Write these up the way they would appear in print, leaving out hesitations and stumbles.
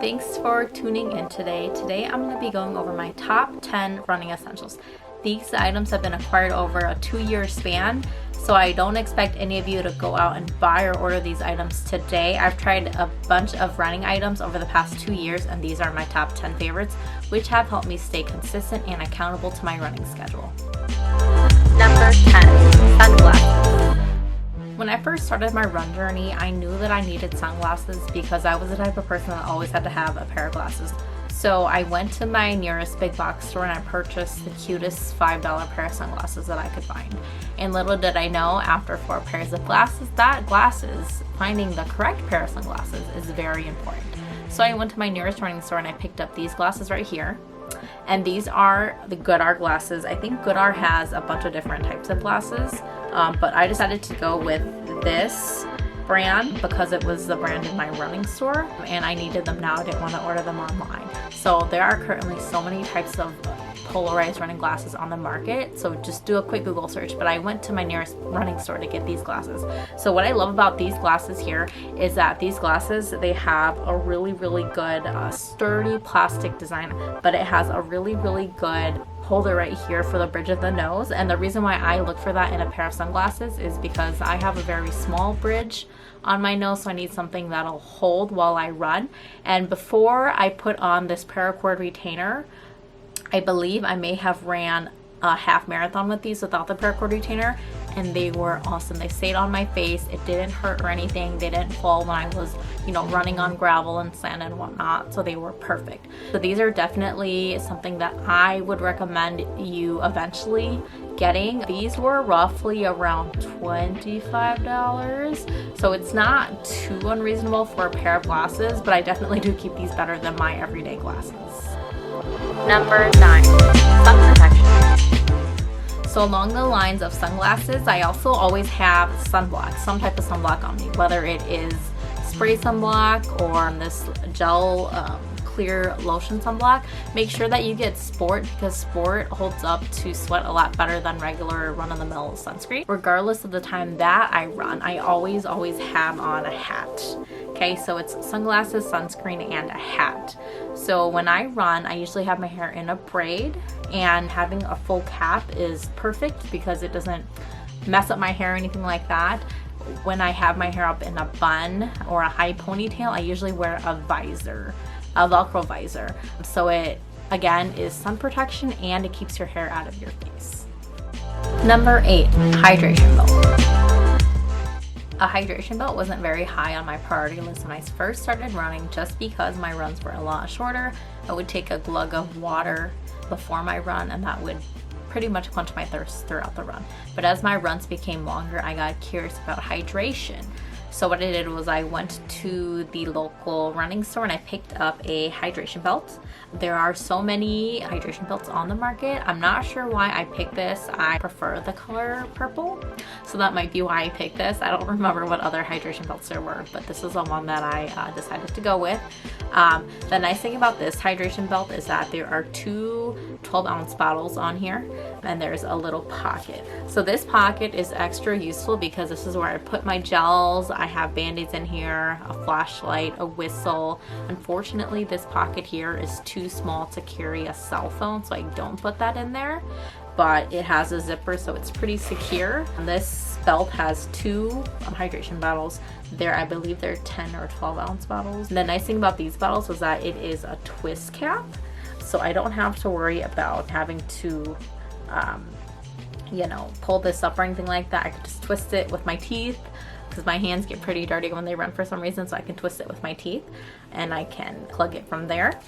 thanks for tuning in today. Today I'm going to be going over my top 10 running essentials. These items have been acquired over a 2-year span, so I don't expect any of you to go out and buy or order these items today. I've tried a bunch of running items over the past 2 years, and these are my top 10 favorites, which have helped me stay consistent and accountable to my running schedule. Number 10, sunglasses. When I first started my run journey, I knew that I needed sunglasses because I was the type of person that always had to have a pair of glasses. So I went to my nearest big box store and I purchased the cutest $5 pair of sunglasses that I could find. And little did I know, after 4 pairs of glasses, finding the correct pair of sunglasses is very important. So I went to my nearest running store and I picked up these glasses right here. And these are the Goodr glasses. I think Goodr has a bunch of different types of glasses, but I decided to go with this brand because it was the brand in my running store and I needed them now. I didn't want to order them online. So there are currently so many types of polarized running glasses on the market, so just do a quick Google search. But I went to my nearest running store to get these glasses. So what I love about these glasses here is that these glasses, they have a really good sturdy plastic design, but it has a really good holder right here for the bridge of the nose. And the reason why I look for that in a pair of sunglasses is because I have a very small bridge on my nose, so I need something that'll hold while I run. And before I put on this paracord retainer, I believe I may have ran a half marathon with these without the paracord retainer, and they were awesome. They stayed on my face. It didn't hurt or anything. They didn't fall when I was, running on gravel and sand and whatnot, so they were perfect. So these are definitely something that I would recommend you eventually getting. These were roughly around $25, so it's not too unreasonable for a pair of glasses, but I definitely do keep these better than my everyday glasses. Number 9, sun protection. So along the lines of sunglasses, I also always have sunblock, some type of sunblock on me, whether it is spray sunblock or this gel clear lotion sunblock. Make sure that you get Sport, because Sport holds up to sweat a lot better than regular run-of-the-mill sunscreen. Regardless of the time that I run, I always have on a hat. Okay, so it's sunglasses, sunscreen, and a hat. So when I run, I usually have my hair in a braid, and having a full cap is perfect because it doesn't mess up my hair or anything like that. When I have my hair up in a bun or a high ponytail, I usually wear a visor, a Velcro visor. So it, again, is sun protection and it keeps your hair out of your face. Number 8, hydration belt. A hydration belt wasn't very high on my priority list when I first started running, just because my runs were a lot shorter. I would take a glug of water before my run and that would pretty much quench my thirst throughout the run. But as my runs became longer, I got curious about hydration. So what I did was I went to the local running store and I picked up a hydration belt. There are so many hydration belts on the market. I'm not sure why I picked this. I prefer the color purple, so that might be why I picked this. I don't remember what other hydration belts there were, but this is the one that I decided to go with. The nice thing about this hydration belt is that there are 2 12-ounce bottles on here, and there's a little pocket. So this pocket is extra useful because this is where I put my gels. I have Band-Aids in here, a flashlight, a whistle. Unfortunately, this pocket here is too small to carry a cell phone, so I don't put that in there, but it has a zipper, so it's pretty secure. And this belt has 2 hydration bottles. I believe they're 10 or 12-ounce bottles. And the nice thing about these bottles is that it is a twist cap, so I don't have to worry about having to pull this up or anything like that. I could just twist it with my teeth, because my hands get pretty dirty when they run for some reason, so I can twist it with my teeth and I can plug it from there.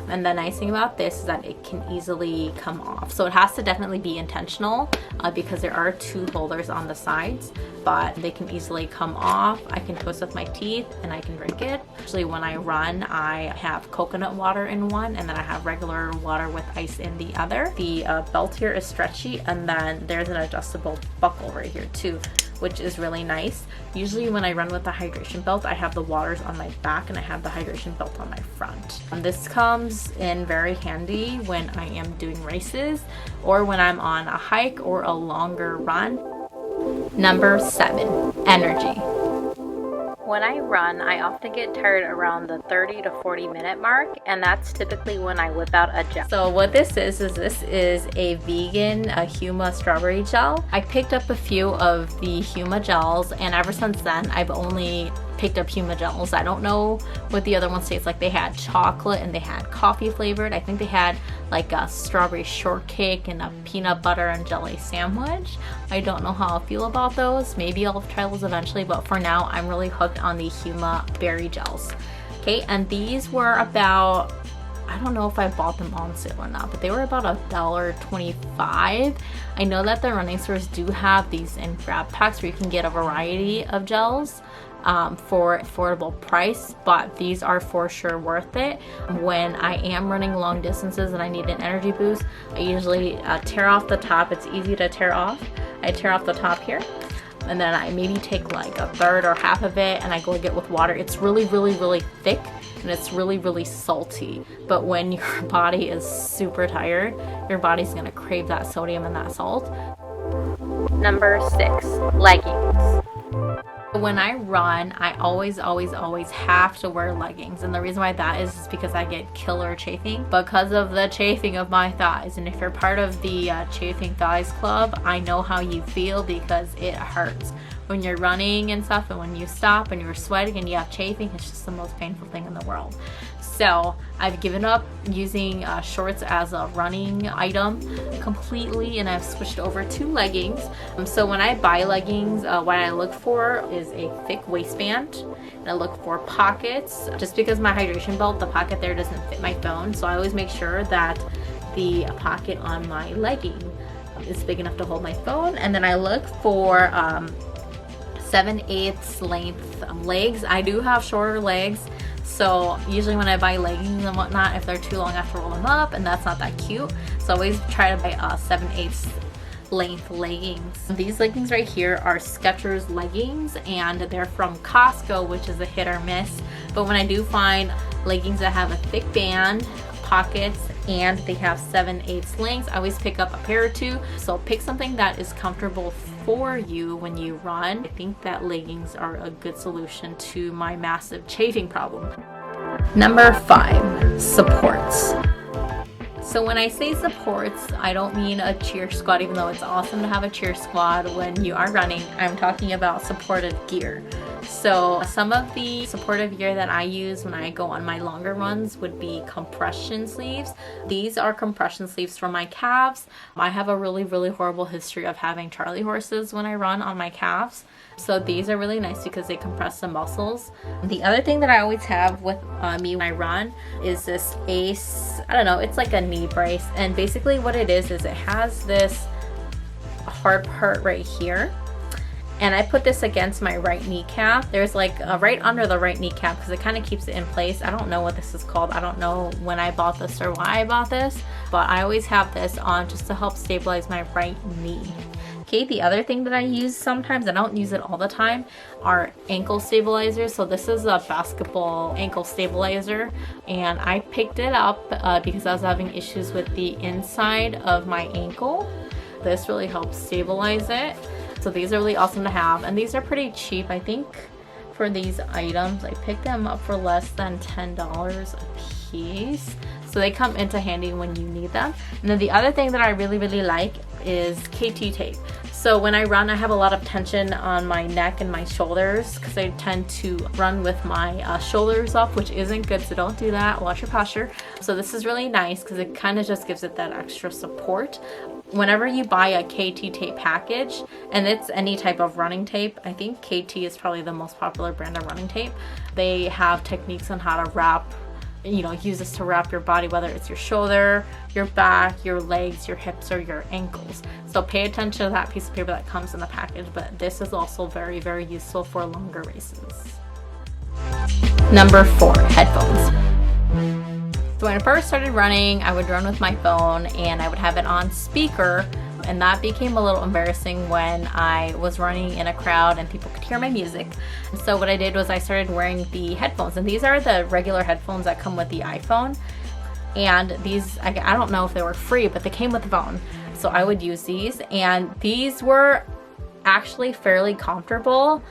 And the nice thing about this is that it can easily come off. So it has to definitely be intentional because there are 2 holders on the sides, but they can easily come off. I can twist with my teeth and I can drink it. Actually, when I run, I have coconut water in one and then I have regular water with ice in the other. The belt here is stretchy, and then there's an adjustable buckle right here too, which is really nice. Usually when I run with the hydration belt, I have the waters on my back and I have the hydration belt on my front. And this comes in very handy when I am doing races or when I'm on a hike or a longer run. Number 7, energy. When I run, I often get tired around the 30 to 40 minute mark, and that's typically when I whip out a gel. So what this is a vegan Huma strawberry gel. I picked up a few of the Huma gels, and ever since then I've only picked up Huma gels. I don't know what the other ones taste like. They had chocolate and they had coffee flavored. I think they had like a strawberry shortcake and a peanut butter and jelly sandwich. I don't know how I'll feel about those. Maybe I'll try those eventually, but for now I'm really hooked on the Huma berry gels. Okay, and these were about, I don't know if I bought them on sale or not, but they were about $1.25. I know that the running stores do have these in grab packs where you can get a variety of gels for affordable price, but these are for sure worth it. When I am running long distances and I need an energy boost, I usually tear off the top. It's easy to tear off. I tear off the top here, and then I maybe take like a third or half of it and I go get with water. It's really thick and it's really salty, but when your body is super tired, your body's gonna crave that sodium and that salt. Number 6, leggings. When I run, I always have to wear leggings, and the reason why that is because I get killer chafing because of the chafing of my thighs. And if you're part of the chafing thighs club, I know how you feel because it hurts when you're running and stuff, and when you stop and you're sweating and you have chafing. It's just the most painful thing in the world. So I've given up using shorts as a running item completely, and I've switched over to leggings. So when I buy leggings, what I look for is a thick waistband, and I look for pockets. Just because my hydration belt, the pocket there doesn't fit my phone, so I always make sure that the pocket on my legging is big enough to hold my phone. And then I look for 7/8 length legs. I do have shorter legs, so usually when I buy leggings and whatnot, if they're too long I have to roll them up, and that's not that cute. So I always try to buy 7/8 length leggings. These leggings right here are Skechers leggings, and they're from Costco, which is a hit or miss. But when I do find leggings that have a thick band, pockets, and they have 7/8 lengths, I always pick up a pair or two. So pick something that is comfortable for you when you run. I think that leggings are a good solution to my massive chafing problem. Number 5, supports. So when I say supports, I don't mean a cheer squad, even though it's awesome to have a cheer squad when you are running. I'm talking about supportive gear. So some of the supportive gear that I use when I go on my longer runs would be compression sleeves. These are compression sleeves for my calves. I have a really horrible history of having Charlie horses when I run on my calves. So these are really nice because they compress the muscles. The other thing that I always have with me when I run is this Ace, I don't know, it's like a knee brace. And basically what it is it has this hard part right here. And I put this against my right kneecap. There's like right under the right kneecap because it kind of keeps it in place. I don't know what this is called. I don't know when I bought this or why I bought this, but I always have this on just to help stabilize my right knee. Okay, the other thing that I use sometimes, I don't use it all the time, are ankle stabilizers. So this is a basketball ankle stabilizer, and I picked it up because I was having issues with the inside of my ankle. This really helps stabilize it. So these are really awesome to have, and these are pretty cheap. I think for these items I picked them up for less than $10 a piece, so they come into handy when you need them. And then the other thing that I really like is KT tape. So when I run, I have a lot of tension on my neck and my shoulders because I tend to run with my shoulders up, which isn't good, so don't do that. Watch your posture. So this is really nice because it kind of just gives it that extra support. Whenever you buy a KT tape package, and it's any type of running tape, I think KT is probably the most popular brand of running tape. They have techniques on how to wrap, use this to wrap your body, whether it's your shoulder, your back, your legs, your hips, or your ankles. So pay attention to that piece of paper that comes in the package, but this is also very useful for longer races. Number 4, headphones. So when I first started running, I would run with my phone and I would have it on speaker, and that became a little embarrassing when I was running in a crowd and people could hear my music. And so what I did was I started wearing the headphones, and these are the regular headphones that come with the iPhone. And these, I don't know if they were free, but they came with the phone. So I would use these, and these were actually fairly comfortable.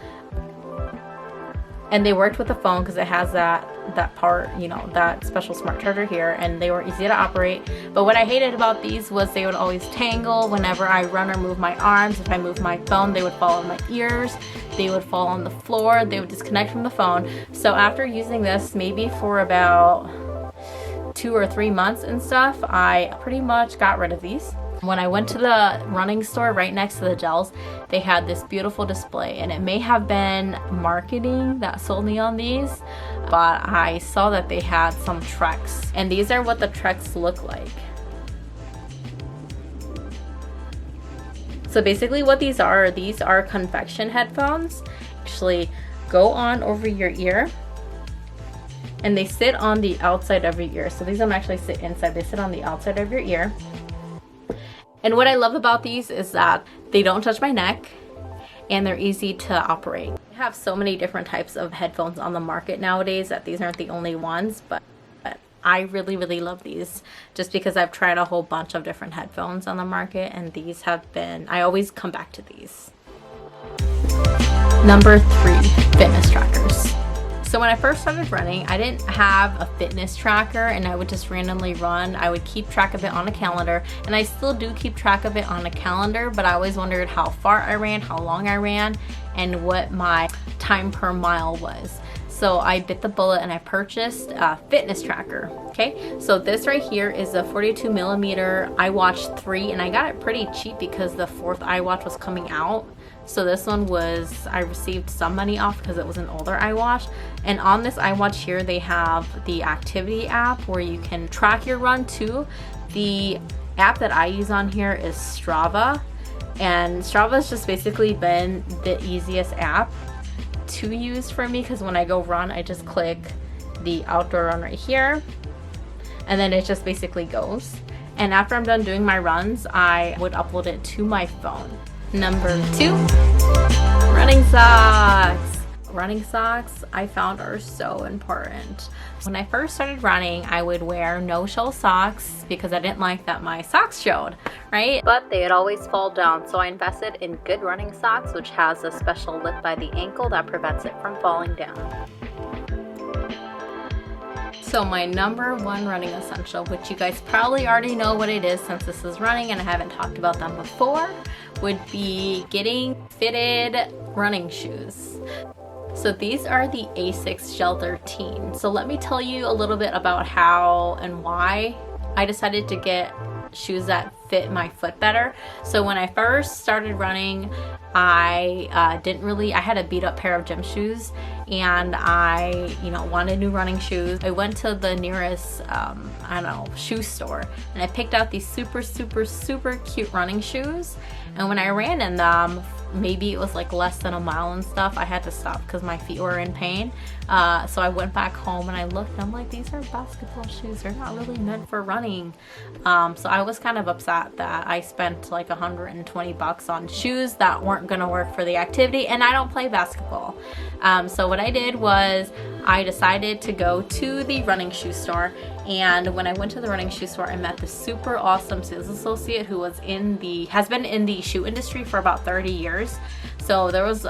and they worked with the phone because it has that part, you know, that special smart charger here, and they were easy to operate. But what I hated about these was they would always tangle whenever I run or move my arms. If I moved my phone, they would fall on my ears, they would fall on the floor, they would disconnect from the phone. So after using this maybe for about 2 or 3 months and stuff, I pretty much got rid of these. When I went to the running store right next to the gels, they had this beautiful display, and it may have been marketing that sold me on these, but I saw that they had some Treks, and these are what the Treks look like. So basically what these are convection headphones. Actually go on over your ear, and they sit on the outside of your ear. So these don't actually sit inside, they sit on the outside of your ear. And what I love about these is that they don't touch my neck and they're easy to operate. I have so many different types of headphones on the market nowadays that these aren't the only ones, but I really love these just because I've tried a whole bunch of different headphones on the market, and these have been, I always come back to these. Number 3, fitness trackers. So when I first started running, I didn't have a fitness tracker and I would just randomly run. I would keep track of it on a calendar, and I still do keep track of it on a calendar, but I always wondered how far I ran, how long I ran, and what my time per mile was. So I bit the bullet and I purchased a fitness tracker. Okay, so this right here is a 42 millimeter iWatch 3, and I got it pretty cheap because the 4th iWatch was coming out. So this one was, I received some money off because it was an older iWatch. And on this iWatch here, they have the activity app where you can track your run too. The app that I use on here is Strava, and Strava's just basically been the easiest app to use for me, because when I go run, I just click the outdoor run right here, and then it just basically goes. And after I'm done doing my runs, I would upload it to my phone. Number 2, running socks. Running socks I found are so important. When I first started running, I would wear no-show socks because I didn't like that my socks showed, right? But they'd always fall down, so I invested in good running socks, which has a special lip by the ankle that prevents it from falling down. So my number 1 running essential, which you guys probably already know what it is since this is running and I haven't talked about them before, would be getting fitted running shoes. So these are the Asics Gel 13. So let me tell you a little bit about how and why I decided to get shoes that fit my foot better. So when I first started running, I had a beat up pair of gym shoes, and I wanted new running shoes. I went to the nearest shoe store, and I picked out these super cute running shoes, and when I ran in them, maybe it was like less than a mile and stuff, I had to stop because my feet were in pain. So I went back home and I looked and I'm like, these are basketball shoes, they're not really meant for running. So I was kind of upset that I spent like $120 on shoes that weren't gonna work for the activity, and I don't play basketball. So what I did was I decided to go to the running shoe store, and when I went to the running shoe store, I met this super awesome sales associate who has been in the shoe industry for about 30 years. So there was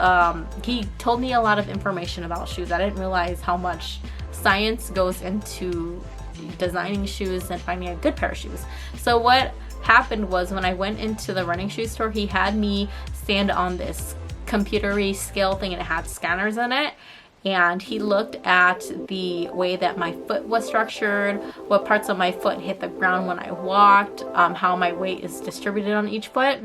he told me a lot of information about shoes. I didn't realize how much science goes into designing shoes and finding a good pair of shoes. So what happened was, when I went into the running shoe store, he had me stand on this computer-y scale thing, and it had scanners in it. And he looked at the way that my foot was structured, what parts of my foot hit the ground when I walked, how my weight is distributed on each foot.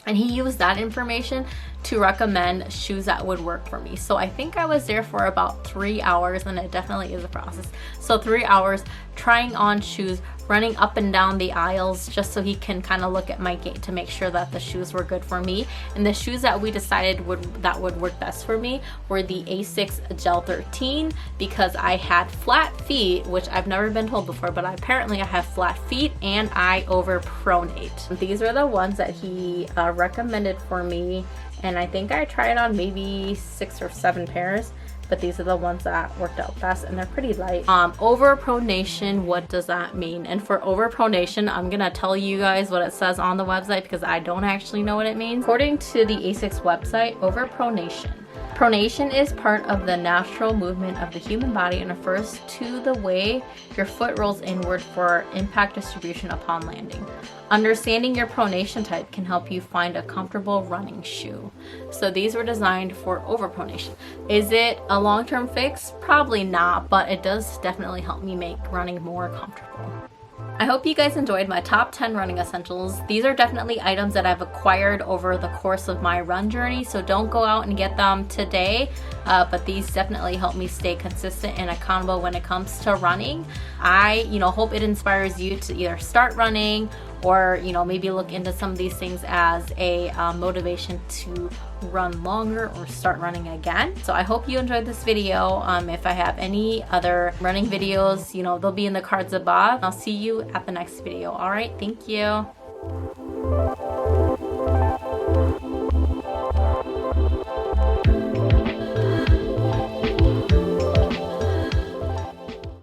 And he used that information to recommend shoes that would work for me. So I think I was there for about 3 hours, and it definitely is a process. So 3 hours trying on shoes, running up and down the aisles just so he can kind of look at my gait to make sure that the shoes were good for me. And the shoes that we decided that would work best for me were the Asics Gel 13, because I had flat feet, which I've never been told before, but apparently I have flat feet and I overpronate. These are the ones that he recommended for me, and I think I tried on maybe 6 or 7 pairs. But these are the ones that worked out best, and they're pretty light. Overpronation, what does that mean? And for overpronation, I'm gonna tell you guys what it says on the website because I don't actually know what it means. According to the Asics website, overpronation Pronation is part of the natural movement of the human body and refers to the way your foot rolls inward for impact distribution upon landing. Understanding your pronation type can help you find a comfortable running shoe. So these were designed for overpronation. Is it a long-term fix? Probably not, but it does definitely help me make running more comfortable. I hope you guys enjoyed my top 10 running essentials. These are definitely items that I've acquired over the course of my run journey, so don't go out and get them today, but these definitely help me stay consistent and accountable when it comes to running. I hope it inspires you to either start running or maybe look into some of these things as a motivation to run longer or start running again. So I hope you enjoyed this video. If I have any other running videos, they'll be in the cards above. I'll see you at the next video. All right, thank you.